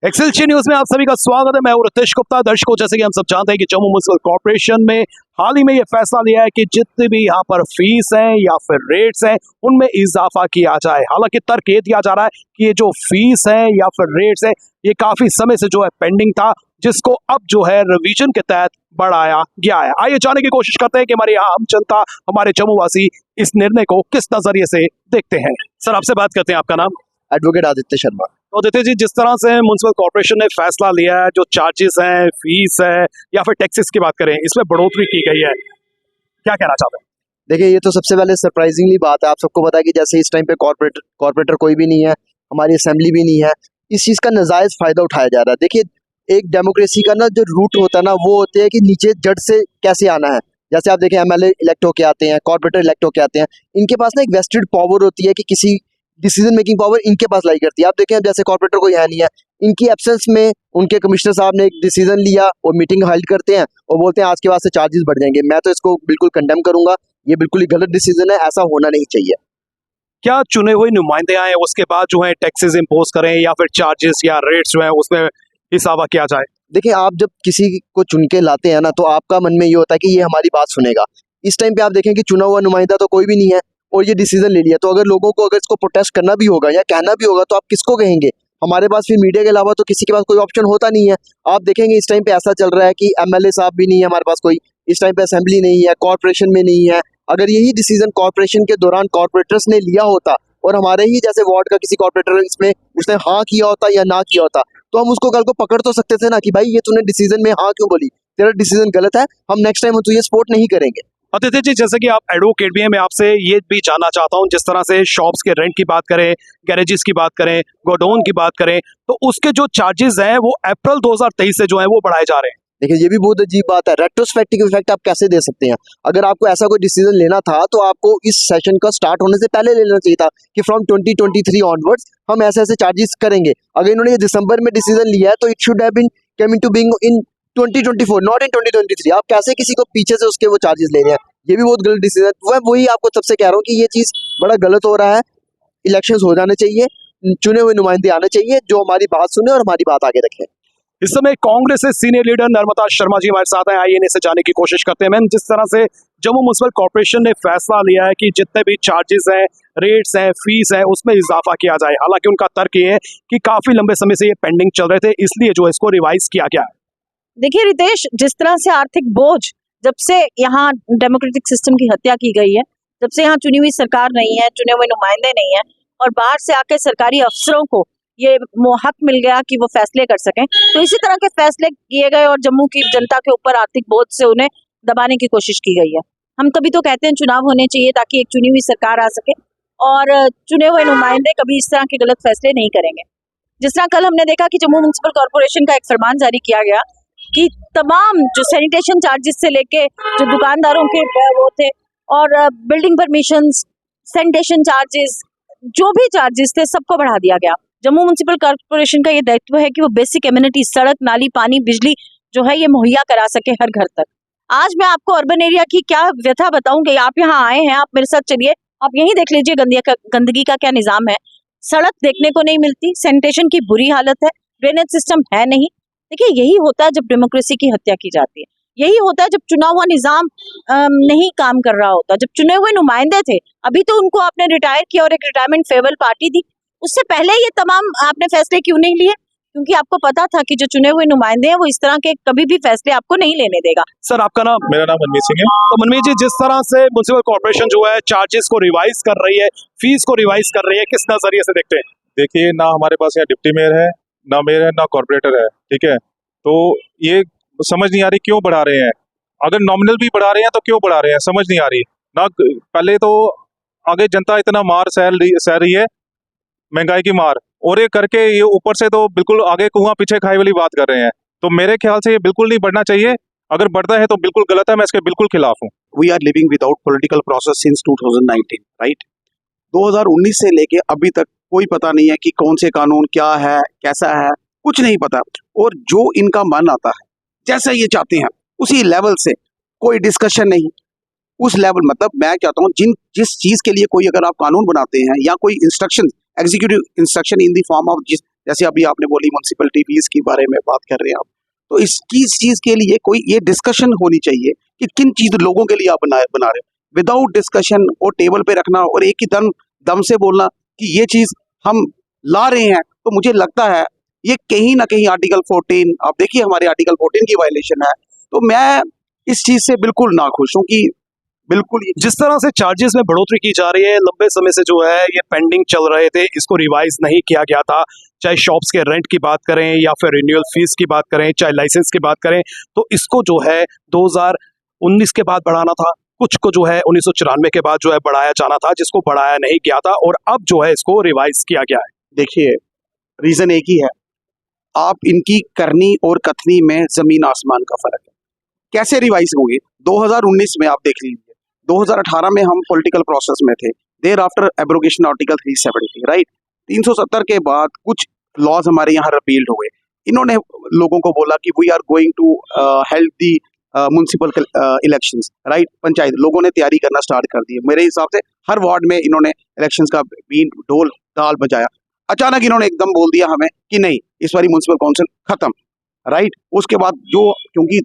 एक्सएलसी news में आप सभी का स्वागत है। मैं हूं रितेश गुप्ता। दर्शकों, जैसे कि हम सब जानते हैं कि जम्मू म्युनिसिपल कॉर्पोरेशन में हाल ही में ये फैसला लिया है कि जितने भी यहाँ पर फीस हैं या फिर रेट्स हैं उनमें इजाफा किया जाए। हालांकि तर्क ये दिया जा रहा है कि ये जो फीस है या फिर रेट्स है ये काफी समय से जो है पेंडिंग था, जिसको अब जो है रिवीजन के तहत बढ़ाया गया है। आइए जानने की कोशिश करते हैं कि हमारी आम जनता, हमारे जम्मू वासी इस निर्णय को किस नजरिए से देखते हैं। सर, आपसे बात करते हैं। आपका नाम? एडवोकेट आदित्य शर्मा। तो आदित्य जी, जिस तरह से म्युनिसिपल कॉर्पोरेशन ने फैसला लिया है, जो चार्जेस हैं, फीस है या फिर टैक्सेस की बात करें, इसमें बढ़ोतरी की गई है, क्या कहना चाहते हैं? देखिए, ये तो सबसे पहले सरप्राइजिंगली बात है। आप सबको पता है कि जैसे इस टाइम पे कॉर्पोरेटर कोई भी नहीं है, हमारी असेंबली भी नहीं है, इस चीज़ का नाजायज फायदा उठाया जा रहा है। देखिए, एक डेमोक्रेसी का ना जो रूट होता है ना, वो होते हैं कि नीचे जड़ से कैसे आना है। जैसे आप देखें, एमएलए इलेक्ट होके आते हैं, कॉर्पोरेटर इलेक्ट होके आते हैं, इनके पास ना एक वेस्टेड पावर होती है कि किसी डिसीजन मेकिंग पावर इनके पास लाई करती है। आप देखें, जैसे कॉर्पोरेटर कोई है नहीं है, इनकी एब्सेंस में उनके कमिश्नर साहब ने एक डिसीजन लिया और मीटिंग हेल्ड करते हैं और बोलते हैं आज के बाद से चार्जेस बढ़ जाएंगे। मैं तो इसको बिल्कुल कंडेम करूंगा। ये बिल्कुल ही गलत डिसीजन है, ऐसा होना नहीं चाहिए। क्या चुने हुए नुमाइंदे आए उसके बाद जो है टैक्सेस इम्पोज करें या फिर चार्जेस या रेट्स जो है उसमें इजाफा किया जाए? देखिए, आप जब किसी को चुन के लाते हैं ना, तो आपका मन में ये होता है कि ये हमारी बात सुनेगा। इस टाइम पे आप देखें कि चुना हुआ नुमाइंदा तो कोई भी नहीं है और ये डिसीजन ले लिया, तो अगर लोगों को अगर इसको प्रोटेस्ट करना भी होगा या कहना भी होगा तो आप किसको कहेंगे? हमारे पास फिर मीडिया के अलावा तो किसी के पास कोई ऑप्शन होता नहीं है। आप देखेंगे इस टाइम पे ऐसा चल रहा है कि एमएलए साहब भी नहीं है हमारे पास कोई, इस टाइम पे असेंबली नहीं है, कॉर्पोरेशन में नहीं है। अगर यही डिसीजन कॉर्पोरेशन के दौरान कॉर्पोरेटर्स ने लिया होता और हमारे ही जैसे वार्ड का किसी कॉर्पोरेटर इसमें उसने हाँ किया होता या ना किया होता, तो हम उसको कल को पकड़ तो सकते थे ना कि भाई ये तूने डिसीजन में हाँ क्यों बोली, तेरा डिसीजन गलत है, हम नेक्स्ट टाइम तुझे सपोर्ट नहीं करेंगे। आदित्य जी, जैसे कि आप एडवोकेट भी हैं, मैं आपसे ये भी जानना चाहता हूं, जिस तरह से शॉप्स के रेंट की बात करें, गैरेजेस की बात करें, गोडाउन की बात करें, तो उसके जो चार्जेस हैं वो अप्रैल 2023 से जो है वो बढ़ाए जा रहे हैं। देखिए, ये भी बहुत अजीब बात है। रेट्रोस्पेक्टिव इफेक्ट आप कैसे दे सकते हैं? अगर आपको ऐसा कोई डिसीजन लेना था तो आपको इस सेशन का स्टार्ट होने से पहले ले लेना चाहिए था कि फ्रॉम 2023 ऑनवर्ड्स हम ऐसे ऐसे चार्जेस करेंगे। अगर इन्होंने ये दिसंबर में डिसीजन लिया है तो it should have been come into being in 2024, not in 2023। आप कैसे किसी को पीछे से उसके वो चार्जेस ले रहे हैं? ये भी बहुत गलत डिसीजन है। वही आपको सबसे कह रहा हूँ कि ये चीज बड़ा गलत हो रहा है। इलेक्शंस हो जाने चाहिए, चुने हुए नुमाइंदे आने चाहिए जो हमारी बात सुने और हमारी बात आगे रखें। इस समय कांग्रेस से सीनियर लीडर नर्मदा शर्मा जी हमारे साथ हैं। आइए इन्हें से जानने की कोशिश करते हैं। मैम, जिस तरह से जम्मू म्युनिसिपल कॉर्पोरेशन ने फैसला लिया है कि जितने भी चार्जेस हैं, रेट्स हैं, फीस हैं, उसमें इजाफा किया जाए, हालांकि उनका तर्क ये है कि काफी लंबे समय से ये पेंडिंग चल रहे थे, इसलिए जो है इसको रिवाइज किया गया है। देखिए रितेश, जिस तरह से आर्थिक बोझ जब से यहाँ डेमोक्रेटिक सिस्टम की हत्या की गई है, जब से यहाँ चुनी हुई सरकार नहीं है, चुने हुए नुमाइंदे नहीं है और बाहर से आके सरकारी अफसरों को ये हक मिल गया कि वो फैसले कर सकें, तो इसी तरह के फैसले किए गए और जम्मू की जनता के ऊपर आर्थिक बोझ से उन्हें दबाने की कोशिश की गई है। हम तभी तो कहते हैं चुनाव होने चाहिए ताकि एक चुनी हुई सरकार आ सके और चुने हुए नुमाइंदे कभी इस तरह के गलत फैसले नहीं करेंगे। जिस तरह कल हमने देखा कि जम्मू म्युनिसिपल कॉर्पोरेशन का एक फरमान जारी किया गया कि तमाम जो सैनिटेशन चार्जेस से लेके जो दुकानदारों के वो थे और बिल्डिंग परमिशंस, सैनिटेशन चार्जेस, जो भी चार्जेस थे सबको बढ़ा दिया गया। जम्मू म्युनिसिपल कॉर्पोरेशन का ये दायित्व है कि वो बेसिक एमिनिटीज, सड़क, नाली, पानी, बिजली जो है ये मुहैया करा सके हर घर तक। आज मैं आपको अर्बन एरिया की क्या व्यथा बताऊं कि आप यहाँ आए हैं, आप मेरे साथ चलिए, आप यहीं देख लीजिए गंदगी का क्या निजाम है। सड़क देखने को नहीं मिलती, सैनिटेशन की बुरी हालत है, ड्रेनेज सिस्टम है नहीं। देखिए, यही होता है जब डेमोक्रेसी की हत्या की जाती है, यही होता है जब चुना हुआ निजाम नहीं काम कर रहा होता। जब चुने हुए नुमाइंदे थे, अभी तो उनको आपने रिटायर किया और एक रिटायरमेंट फेयरवेल पार्टी दी, उससे पहले ये तमाम आपने फैसले क्यों नहीं लिए? क्योंकि आपको पता था कि जो चुने हुए नुमाइंदे हैं वो इस तरह के कभी भी फैसले आपको नहीं लेने देगा। सर, आपका नाम? मेरा नाम मनमीत सिंह है। तो मनमीत जी, जिस तरह से म्युनिसिपल कॉर्पोरेशन जो है चार्जेस को रिवाइज कर रही है, फीस को रिवाइज कर रही है, किस नजरिए से देखते हैं? देखिए, ना हमारे पास यहाँ डिप्टी मेयर है, ना मेयर है, ना कॉर्पोरेटर है, ठीक है। तो ये समझ नहीं आ रही क्यों बढ़ा रहे हैं। अगर नॉमिनल भी बढ़ा रहे हैं तो क्यों बढ़ा रहे हैं, समझ नहीं आ रही ना। पहले तो आगे जनता इतना मार सह रही है, महंगाई की मार, और ये करके ये ऊपर से तो बिल्कुल आगे कुआं पीछे खाई वाली बात कर रहे हैं। तो मेरे ख्याल से ये बिल्कुल नहीं बढ़ना चाहिए। अगर बढ़ता है तो बिल्कुल गलत है, मैं इसके बिल्कुल खिलाफ हूँ। We are living without political process since 2019, right. 2019 से लेके अभी तक कोई पता नहीं है कि कौन से कानून क्या है, कैसा है, कुछ नहीं पता। और जो इनका मन आता है, जैसा ये चाहते हैं, उसी लेवल से कोई डिस्कशन नहीं। उस लेवल मतलब मैं कहता हूँ जिस चीज के लिए कोई अगर आप कानून बनाते हैं या कोई instruction, executive instruction in the form of जैसे अभी आपने बोली म्यूनसिपलिटी फीस के बारे में बात कर रहे हैं आप, तो इस चीज के लिए कोई ये डिस्कशन होनी चाहिए कि किन चीज लोगों के लिए आप बना रहे हो। विदाउट डिस्कशन और टेबल पे रखना और एक ही दम से बोलना कि ये चीज हम ला रहे हैं, तो मुझे लगता है ये कहीं ना कहीं आर्टिकल 14, आप देखिए हमारे आर्टिकल 14 की वायलेशन है। तो मैं इस चीज से बिल्कुल नाखुश हूँ कि बिल्कुल जिस तरह से चार्जेस में बढ़ोतरी की जा रही है, लंबे समय से जो है ये पेंडिंग चल रहे थे, इसको रिवाइज नहीं किया गया था। चाहे शॉप्स के रेंट की बात करें या फिर रिन्यूअल फीस की बात करें, चाहे लाइसेंस की बात करें, तो इसको जो है 2019 के बाद बढ़ाना था, कुछ को जो है 1994 के बाद जो है बढ़ाया जाना था, जिसको बढ़ाया नहीं गया था, और अब जो है इसको रिवाइज किया गया है। देखिए रीजन एक ही है, आप इनकी करनी और कथनी में जमीन आसमान का फर्क है। कैसे रिवाइज होंगे? 2019 में आप देख लीजिए, 2018 में हम पॉलिटिकल प्रोसेस में थे, there after abrogation article 370, right. 370 के बाद कुछ लॉज हमारे यहाँ रिपील्ड हुए। इन्होंने लोगों को बोला कि we are going to help the municipal elections, right. Panchayat लोगों ने तैयारी करना स्टार्ट कर दी। मेरे हिसाब से हर वार्ड में इन्होंने इलेक्शंस का बीन ढोल ताल बजाया। अचानक इन्होंने एकदम बोल दिया हमें कि नहीं, इस बारी म्युनिसिपल काउंसिल खत्म, राइट। उसके बाद जो, क्योंकि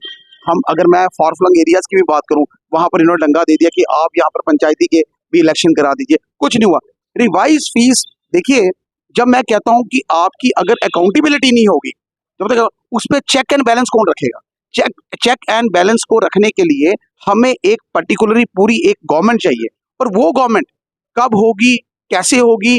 हम, अगर मैं फार फ्लंग एरियाज की भी बात करूं, वहां पर इन्होंने डंगा दे दिया कि आप यहाँ पर पंचायती के भी इलेक्शन करा दीजिए, कुछ नहीं हुआ। रिवाइज फीस, देखिए जब मैं कहता हूं कि आपकी अगर अकाउंटेबिलिटी नहीं होगी, जब तक उस पर चेक एंड बैलेंस कौन रखेगा? चेक एंड बैलेंस को रखने के लिए हमें एक पर्टिकुलरली पूरी एक गवर्नमेंट चाहिए, और वो गवर्नमेंट कब होगी, कैसे होगी,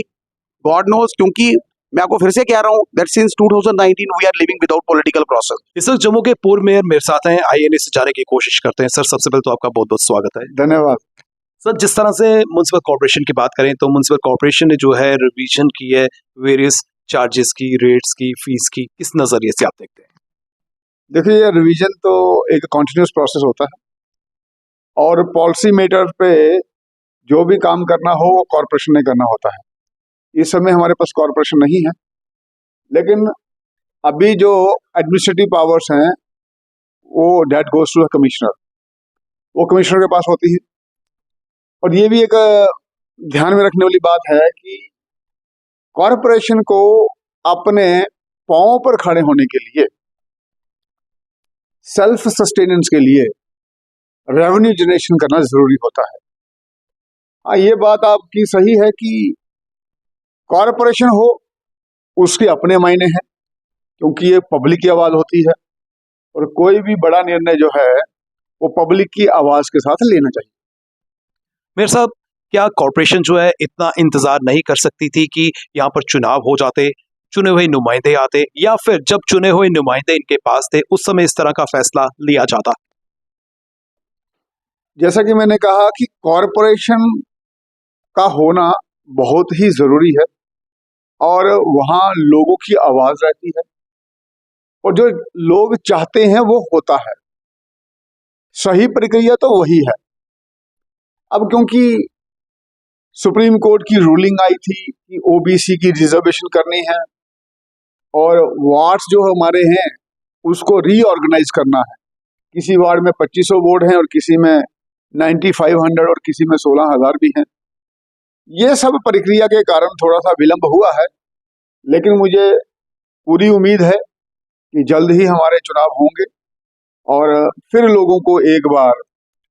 गॉड नोज। क्योंकि मैं आपको फिर से कह रहा हूं that since 2019 we are living without political process. इस वक्त जम्मू के पूर्व मेयर मेरे साथ हैं, आइए इनसे जाने की कोशिश करते हैं। सर, सबसे पहले तो आपका बहुत बहुत स्वागत है। धन्यवाद। सर, जिस तरह से म्युनिसिपल कॉर्पोरेशन की बात करें, तो म्युनिसिपल कॉर्पोरेशन ने जो है रिवीजन की है वेरियस चार्जेस की, रेट्स की, फीस की, किस नजरिए से आप देखते हैं? देखिए, ये रिवीजन तो एक कंटिन्यूस प्रोसेस होता है, और पॉलिसी मेटर पे जो भी काम करना हो वो कॉर्पोरेशन ने करना होता है। इस समय हमारे पास कॉर्पोरेशन नहीं है, लेकिन अभी जो एडमिनिस्ट्रेटिव पावर्स हैं वो that goes to the commissioner, वो कमिश्नर के पास होती है। और ये भी एक ध्यान में रखने वाली बात है कि कॉर्पोरेशन को अपने पांवों पर खड़े होने के लिए, सेल्फ सस्टेनेंस के लिए रेवेन्यू जनरेशन करना जरूरी होता है। हाँ, ये बात आपकी सही है कि कॉर्पोरेशन हो उसके अपने मायने हैं, क्योंकि ये पब्लिक की आवाज होती है, और कोई भी बड़ा निर्णय जो है वो पब्लिक की आवाज के साथ लेना चाहिए। मेरे साहब, क्या कॉर्पोरेशन जो है इतना इंतजार नहीं कर सकती थी कि यहाँ पर चुनाव हो जाते, चुने हुए नुमाइंदे आते, या फिर जब चुने हुए नुमाइंदे इनके पास थे उस समय इस तरह का फैसला लिया जाता? जैसा कि मैंने कहा कि कॉर्पोरेशन का होना बहुत ही जरूरी है, और वहां लोगों की आवाज रहती है, और जो लोग चाहते हैं वो होता है। सही प्रक्रिया तो वही है। अब क्योंकि सुप्रीम कोर्ट की रूलिंग आई थी कि ओबीसी की रिजर्वेशन करनी है, और वार्ड्स जो हमारे हैं उसको रीऑर्गेनाइज करना है। किसी वार्ड में 2500 वोट हैं, और किसी में 9500, और किसी में 16,000 भी हैं। ये सब प्रक्रिया के कारण थोड़ा सा विलंब हुआ है, लेकिन मुझे पूरी उम्मीद है कि जल्द ही हमारे चुनाव होंगे, और फिर लोगों को एक बार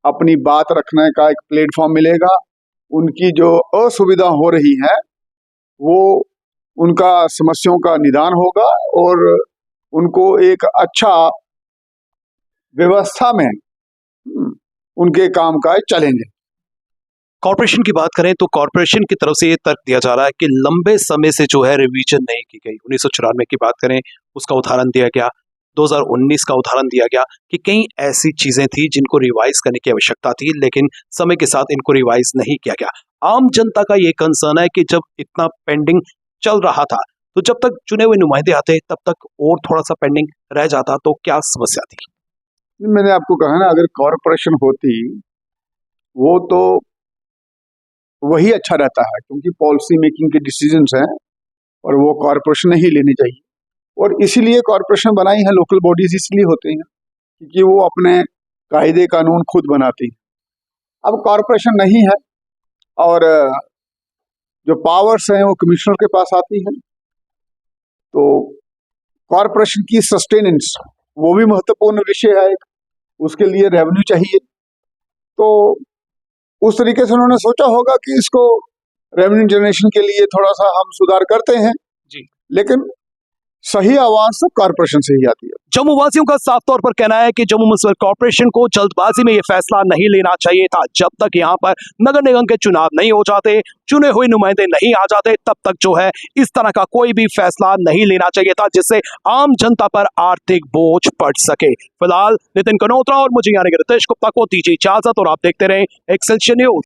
अपनी बात रखने का एक प्लेटफॉर्म मिलेगा। उनकी जो असुविधा हो रही है वो, उनका समस्याओं का निदान होगा, और उनको एक अच्छा व्यवस्था में उनके कामकाज चलेंगे। कॉर्पोरेशन की बात करें तो कॉर्पोरेशन की तरफ से ये तर्क दिया जा रहा है कि लंबे समय से जो है रिवीजन नहीं की गई। 1994 की बात करें, उसका उदाहरण दिया गया, 2019 का उदाहरण दिया गया कि कई ऐसी चीजें थी जिनको रिवाइज करने की आवश्यकता थी, लेकिन समय के साथ इनको रिवाइज नहीं किया गया। आम जनता का ये कंसर्न है कि जब इतना पेंडिंग चल रहा था, तो जब तक चुने हुए नुमाइंदे आते तब तक और थोड़ा सा पेंडिंग रह जाता, तो क्या समस्या थी? मैंने आपको कहा ना, अगर कॉर्पोरेशन होती वो तो वही अच्छा रहता है, क्योंकि पॉलिसी मेकिंग के डिसीजंस हैं और वो कॉर्पोरेशन ही लेने चाहिए। और इसीलिए कॉर्पोरेशन बनाई है, लोकल बॉडीज इसलिए होते हैं क्योंकि वो अपने कायदे कानून खुद बनाती हैं। अब कॉर्पोरेशन नहीं है, और जो पावर्स हैं वो कमिश्नर के पास आती हैं, तो कॉरपोरेशन की सस्टेनेंस वो भी महत्वपूर्ण विषय है एक, उसके लिए रेवेन्यू चाहिए। तो उस तरीके से उन्होंने सोचा होगा कि इसको रेवेन्यू जनरेशन के लिए थोड़ा सा हम सुधार करते हैं जी। लेकिन सही आवाज तो कॉरपोरेशन से ही आती है। जम्मू वासियों का साफ तौर पर कहना है कि जम्मू म्युनिसिपल कॉर्पोरेशन को जल्दबाजी में यह फैसला नहीं लेना चाहिए था। जब तक यहाँ पर नगर निगम के चुनाव नहीं हो जाते, चुने हुए नुमाइंदे नहीं आ जाते, तब तक जो है इस तरह का कोई भी फैसला नहीं लेना चाहिए था जिससे आम जनता पर आर्थिक बोझ पड़ सके। फिलहाल नितिन कनोत्रा और मुझे यानी कि रितेश गुप्ता को दीजिए इजाजत और आप देखते रहे एक्सेलसियर न्यूज।